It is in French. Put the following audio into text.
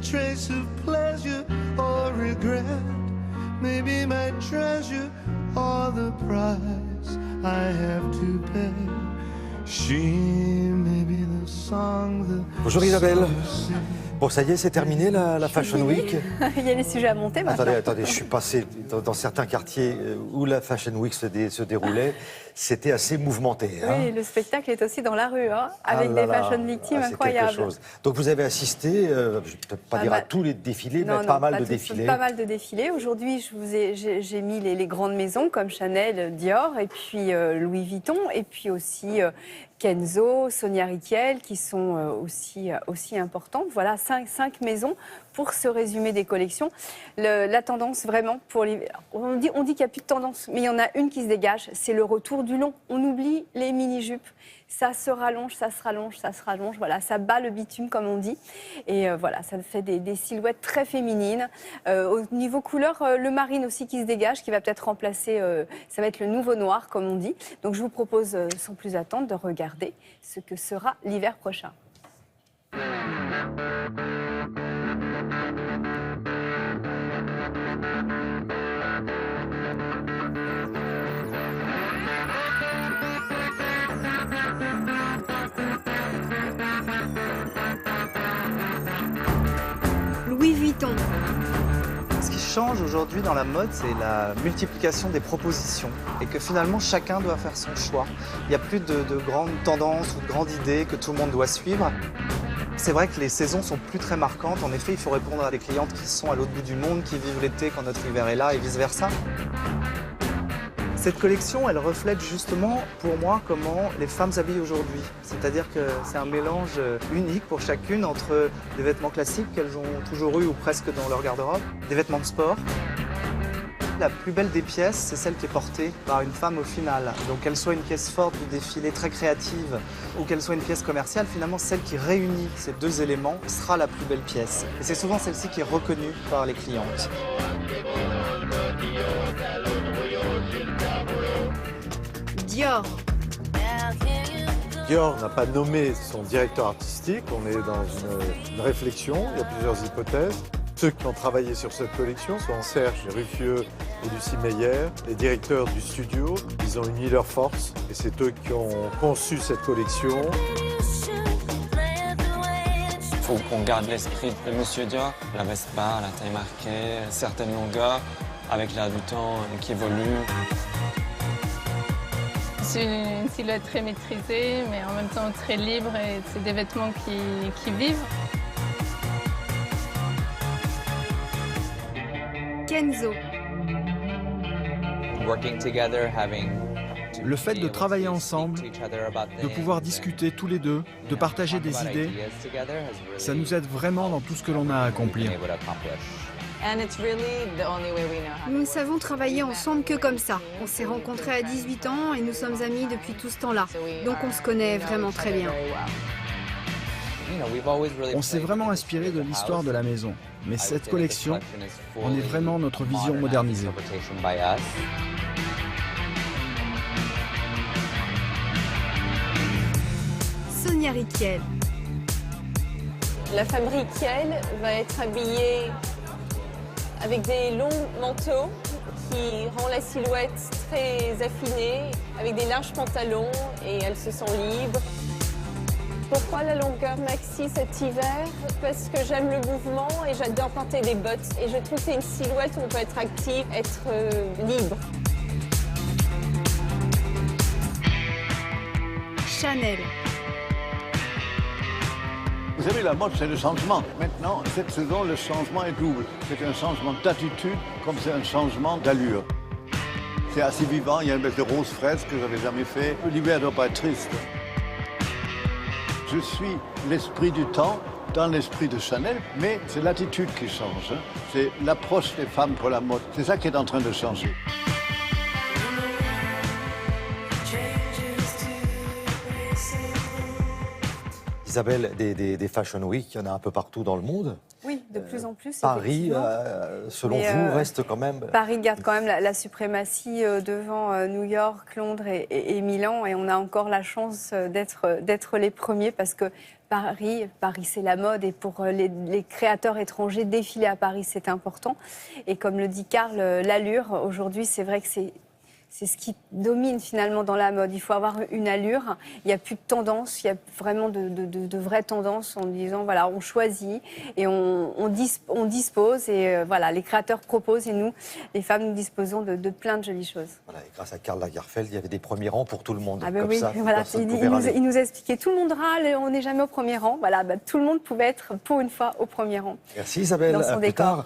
trace of pleasure or regret. Maybe my treasure or the price I have to pay. She may be the song that... Bonjour Isabelle. Bon, ça y est, c'est terminé la Fashion Week. Il y a les sujets à monter maintenant. Attendez, je suis passé dans certains quartiers où la Fashion Week se déroulait. C'était assez mouvementé. Hein. Oui, le spectacle est aussi dans la rue, hein, avec des fashion victimes incroyables. Quelque chose. Donc vous avez assisté, je ne vais peut-être pas dire à tous les défilés, mais pas mal de défilés. Pas mal de défilés. Aujourd'hui, j'ai mis les grandes maisons comme Chanel, Dior, et puis Louis Vuitton, et puis aussi Kenzo, Sonia Rykiel, qui sont aussi importantes. Voilà, cinq maisons pour ce résumé des collections. La tendance vraiment pour les... On dit qu'il n'y a plus de tendance, mais il y en a une qui se dégage, c'est le retour du long. On oublie les mini-jupes. Ça se rallonge, ça se rallonge, ça se rallonge. Voilà, ça bat le bitume, comme on dit. Et voilà, ça fait des silhouettes très féminines. Au niveau couleur, le marine aussi qui se dégage, qui va peut-être remplacer, ça va être le nouveau noir, comme on dit. Donc je vous propose, sans plus attendre, de regarder ce que sera l'hiver prochain. Louis Vuitton. Ce qui change aujourd'hui dans la mode, c'est la multiplication des propositions et que finalement chacun doit faire son choix. Il n'y a plus de grandes tendances ou de grandes idées que tout le monde doit suivre. C'est vrai que les saisons sont plus très marquantes. En effet, il faut répondre à des clientes qui sont à l'autre bout du monde, qui vivent l'été quand notre hiver est là et vice-versa. Cette collection, elle reflète justement, pour moi, comment les femmes s'habillent aujourd'hui. C'est-à-dire que c'est un mélange unique pour chacune entre des vêtements classiques qu'elles ont toujours eu ou presque dans leur garde-robe, des vêtements de sport. La plus belle des pièces, c'est celle qui est portée par une femme au final. Donc qu'elle soit une pièce forte du défilé, très créative, ou qu'elle soit une pièce commerciale, finalement, celle qui réunit ces deux éléments sera la plus belle pièce. Et c'est souvent celle-ci qui est reconnue par les clientes. Dior. Dior n'a pas nommé son directeur artistique, on est dans une réflexion, il y a plusieurs hypothèses. Ceux qui ont travaillé sur cette collection sont Serge Ruffieux et Lucie Meyer, les directeurs du studio. Ils ont uni leurs forces et c'est eux qui ont conçu cette collection. Il faut qu'on garde l'esprit de Monsieur Dior, la veste bas, la taille marquée, certaines longueurs, avec l'air du temps qui évolue. C'est une silhouette très maîtrisée, mais en même temps très libre et c'est des vêtements qui vivent. Kenzo. Le fait de travailler ensemble, de pouvoir discuter tous les deux, de partager des idées, ça nous aide vraiment dans tout ce que l'on a à accomplir. Nous ne savons travailler ensemble que comme ça. On s'est rencontrés à 18 ans et nous sommes amis depuis tout ce temps-là. Donc on se connaît vraiment très bien. On s'est vraiment inspiré de l'histoire de la maison. Mais cette collection, on est vraiment notre vision modernisée. Sonia Rykiel. La femme Rykiel va être habillée avec des longs manteaux qui rend la silhouette très affinée, avec des larges pantalons et elle se sent libre. Pourquoi la longueur maxi cet hiver? Parce que j'aime le mouvement et j'adore porter des bottes. Et je trouve que c'est une silhouette où on peut être active, être libre. Chanel. Vous savez, la mode, c'est le changement. Maintenant, cette saison, le changement est double. C'est un changement d'attitude comme c'est un changement d'allure. C'est assez vivant, il y a une espèce de rose fraise que je n'avais jamais fait. L'hiver ne doit pas être triste. Je suis l'esprit du temps dans l'esprit de Chanel, mais c'est l'attitude qui change. C'est l'approche des femmes pour la mode. C'est ça qui est en train de changer. Isabelle, des Fashion Week, il y en a un peu partout dans le monde. Oui, de plus en plus. Paris, effectivement. selon Mais, vous, reste quand même... Paris garde quand même la suprématie devant New York, Londres et Milan. Et on a encore la chance d'être les premiers parce que Paris c'est la mode. Et pour les créateurs étrangers, défiler à Paris, c'est important. Et comme le dit Karl, l'allure, aujourd'hui, c'est vrai que c'est ce qui domine finalement dans la mode. Il faut avoir une allure. Il n'y a plus de tendance. Il y a vraiment de vraies tendances en disant, voilà, on choisit et on dispose. Et voilà, les créateurs proposent et nous, les femmes, nous disposons de plein de jolies choses. Voilà, et grâce à Karl Lagerfeld, il y avait des premiers rangs pour tout le monde. Ah ben comme oui, ça, voilà, il nous a expliqué, tout le monde râle, on n'est jamais au premier rang. Voilà, tout le monde pouvait être pour une fois au premier rang. Merci Isabelle, Dans son à plus décor. tard.